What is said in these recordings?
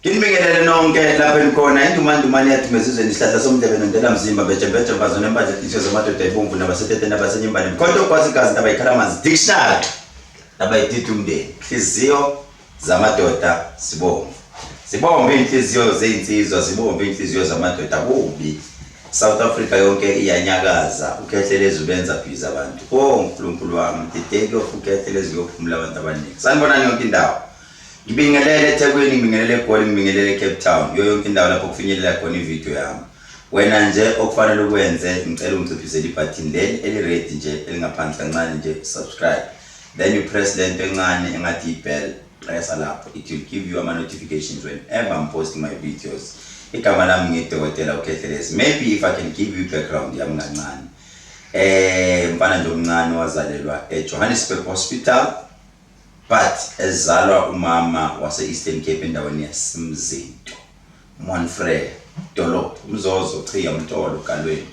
Kinibingelele nonke lapha enikhona indumandumane yathi mesizweni isihlahla somdebe nondela mzimba bejembethe mfazane empahla isizwe zamadoda ebomvu nabasethethe nabasenyimbane mkhonto kwazi igazi nabayikhalamanzi dictionary nabayithithi umndeni inhliziyo zamadoda sibombe inhliziyo zezinsizwa sibombe inhliziyo zamadoda kubi South Africa yonke iyanyakaza ukhethelezi ubenza bhiza abantu uNkulunkulu wami the day of ukhethelezi yokuphumula abantu abaningi sanibonani yonke indawo ngibingelele eThekwini ngibingelele eGoli ngibingelele eCape Town yonke indawo lapho kufinyelela khona ivideo yami wena nje okufanele ukwenze ngicela ungiciphisele ibutton leli eli-red nje elingaphansi kancane nje subscribe then you press lento encane engathi ibell press lapho it will give you ama notifications whenever I'm posting my videos igama lami ngidokotela ukhethelezi maybe if I can give you background yami kancane mfana nje omncane wazalelwa eJohannesburg Hospital but ezalwa umama wase Eastern Cape endaweni yaseMzinto Monfrere dolophu umzozo chiya umtolo kalweni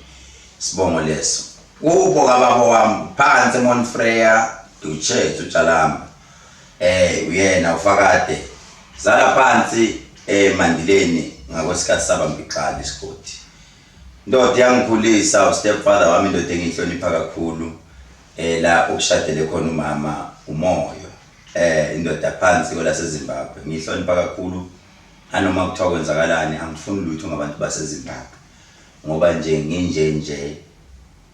sibongo leso kubo kababa wami phansi Monfrere uChezo uTshalamba uyena ufakade zala phansi eMandileni ngakwesikhathi sabambiqala isigodi ndoda yangikhulisa ustepfather wami indoda engihlonipha kakhulu la okushadele khona umama umoyo indoda phansi kwelaseZimbabwe ngihlonipha kakhulu anoma kuthiwa kwenzakalani angifuni lutho ngabantu baseZimbabwe ngoba nje nginje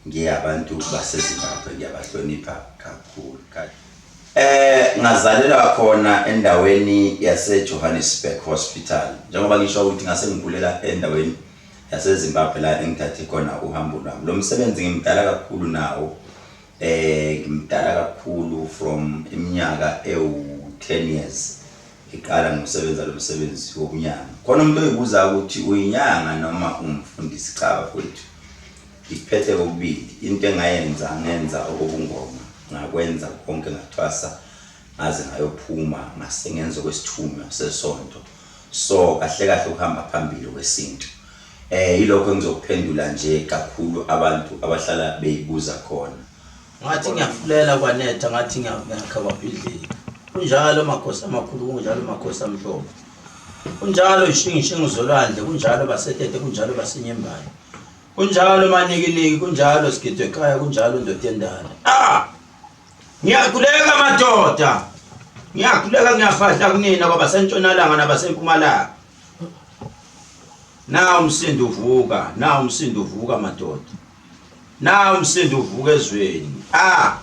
ngiyabantu baseZimbabwe ngiyabahlonipha kakhulu ngazalelwa khona endaweni yaseJohannesburg Hospital njengoba ngisho ukuthi ngase ngikhulela endaweni yaseZimbabwe la engithathe khona uhambo lwami lo msebenzi ngimdala kakhulu nawo ngimdala kakhulu from iminyaka ewu10 years ngiqala ngokusebenza lo msebenzi wokunyanga khona umuntu oyibuza ukuthi uyinyanga noma umfundisi cha bafowethu ngiphethe kokubili into engayenza ngenza okubungoma ngakwenza konke ngathwasa ngaze ngayophuma ngasengenza kwesithunywa sesonto so kahle kahle ukuhamba phambili kwesinto yilokho engizokuphendula nje kakhulu abantu abahlala beyibuza khona ngathi ngiyafulela kwanetha ngathi ngiyakhaba phidlile kunjalo makhosi amakhulu kunjalo makhosi amhlophe kunjalo ishingishingo zolwandle kunjalo basethethe kunjalo basenyembane kunjalo manikiniki kunjalo sigidwe ekhaya kunjalo ndoda endala ngiyakhuleka madoda ngiyakhuleka ngiyafahla kunina kwabasentshonalanga nabasempumalanga nawo umsindo uvuka madoda nawo umsindo uvuka ezweni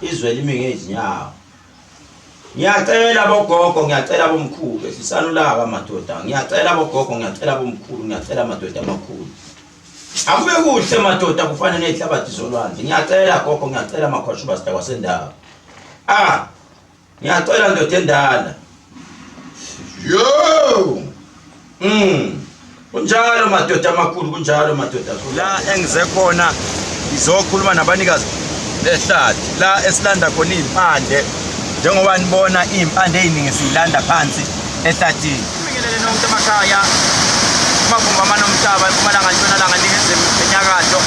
izwe limi ngezinyawo ngiyacela bogogo ngiyacela bomkhulu sisanulaka madoda ngiyacela bogogo ngiyacela bomkhulu ngiyacela madoda amakhulu akube kuhle madoda kufana nehlabathi zolwandle ngiyacela gogo ngiyacela makhwashuba sita kwasendawo ngiyacela ndoda endala yo kunjalo madoda amakhulu kunjalo madoda la engize khona izokhuluma nabanikazi behlathi la esilanda khona impande njengoba nibona impande eziningi silanda phansi ehlathini ngibingelele nonke emakhaya mavumba manomhlaba eMpumalanga Ntshonalanga Ningizimu eNyakatho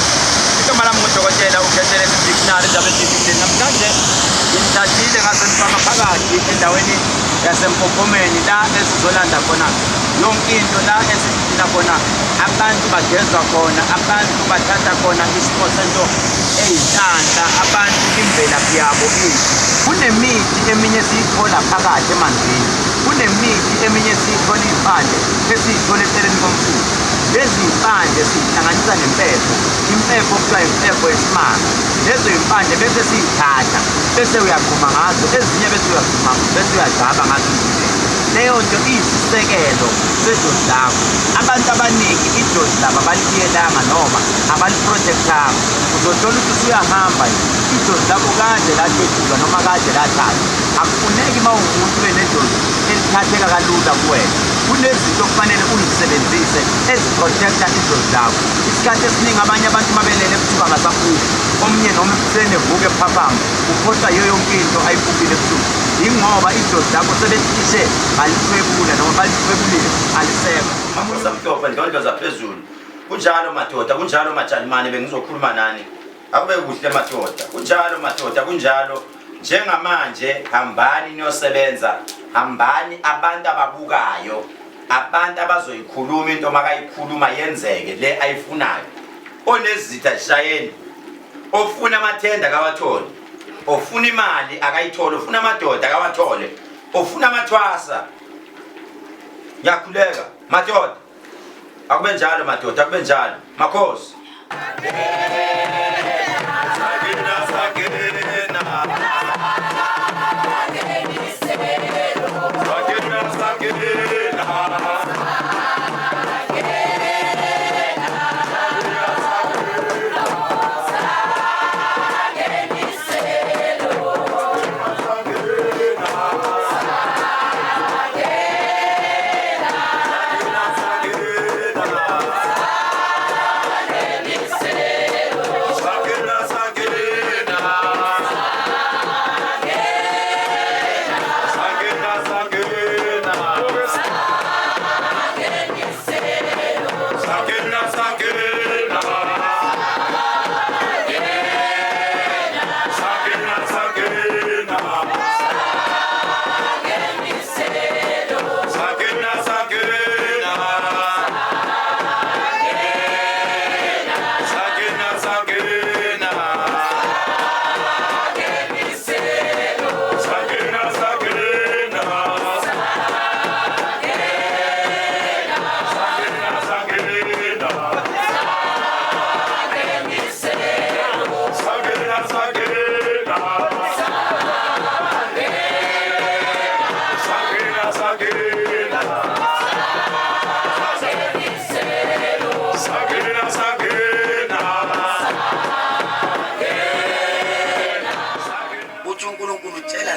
igama lami ngudokotela ukhethelezi dictionary zabedictionary namhlanje ngithathile ngasenifaka phakathi endaweni yaseMpophomeni la esizolanda khona yonke into la esifuna khona abantu bagezwa khona abantu bathatha khona isimo sento eyinhlanhla abantu imvelaphi yabo kunemithi eminye siyithola phakathi emanzini kunemithi eminye siyithola impande esiyithola eceleni komfula lezi impande sihlanganisa nempepho impepho kuthiwa impepho yesimanga lezo impande bese siyithatha bese uyaqhuma ngazo ezinye bese uyaqhuma bese uyagcaba ngazo leyo nto iyisisekelo sejozi lakho abantu abaningi ijozi labo abalibiyelanga noma abaliprotectanga uzothola ukuthi uyahamba ijozi lakho kade lathethulwa noma kade lathathwa akufuneki uma umuntu benejozi elithatheka kalula kuwena kunezinto okufanele uzisebenzise eziprotecta ijozi lakho isikhathi esiningi abanye abantu mabelele ebusuku angasaphuphi omnye noma ekuseni evuke ephaphama ukhohlwa iyo yonke into ayiphupile ebusuku ingoba ijozi lakho sebethishe balithwebula noma balithwebulile aliseka amusa mhlophe ndonto zaphezulu kunjalo madoda kunjalo majalimane bengizokhuluma nani akube kuhle madoda kunjalo njengamanje hambani niyosebenza hambani abantu ababukayo abantu nabantu abazoyikhuluma into makayikhuluma yenzeke le ayifunayo. Onezitha shayeni, ofuna amathenda kawathole, ofuna imali akayithole, ofuna amadoda akawathole, ofuna amathwasa. Ngiyakhuleka madoda, akube njalo madoda, akube njalo makhosi.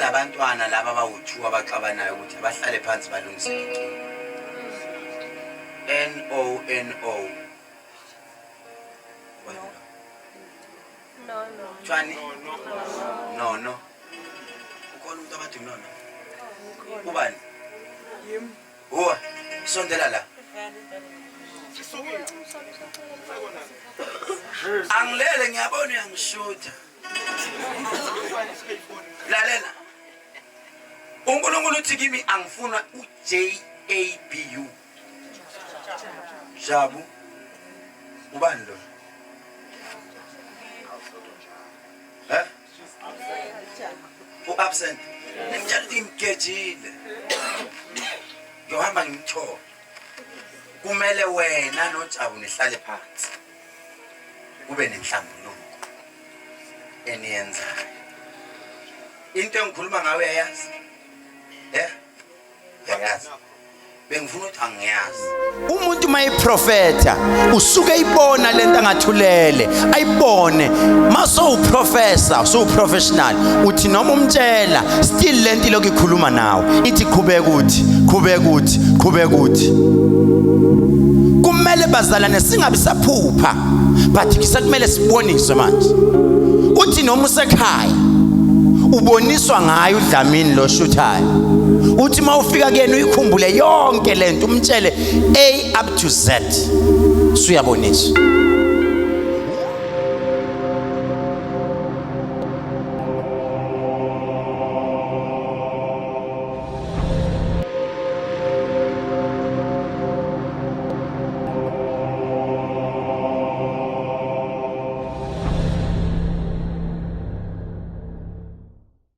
Labantwana laba abawu2 abaxabanayo ukuthi abahlale phansi balungise iculo. No. Tshwani? No. Ukhona umuntu abathi no. Ubani? Uwa, sondela la. Angilele ngiyabona uyangishutha. Lalela. uNkulunkulu uthi kimi angifuna uJABU. Jabu. Ubani lo? Absent. Ngitshela ukuthi ngigejile. Ngiyohamba ngimthola. Kumele wena noJabu nihlale phansi. Kube nenhlambuluko eniyenza. Into engikhuluma ngawe yayazi? Yayazi. Bengifuna ukuthi angiyazi. Umuntu mayiprofeta usuke ayibona lento angathulele, ayibone maso uprofessor, so professional, uthi noma umtshela still lento lokho ikhuluma nawe. Ithi qhubeka uthi. Kumele bazalane singabi saphupha, but kusekumele siboniswe manje. Uthi noma usekhaya uboniswa ngayo uDlamini lo shuthayo. Uthi mawufika kuyena uyikhumbule yonke lento umtshele A up to Z. Suyaboniswa.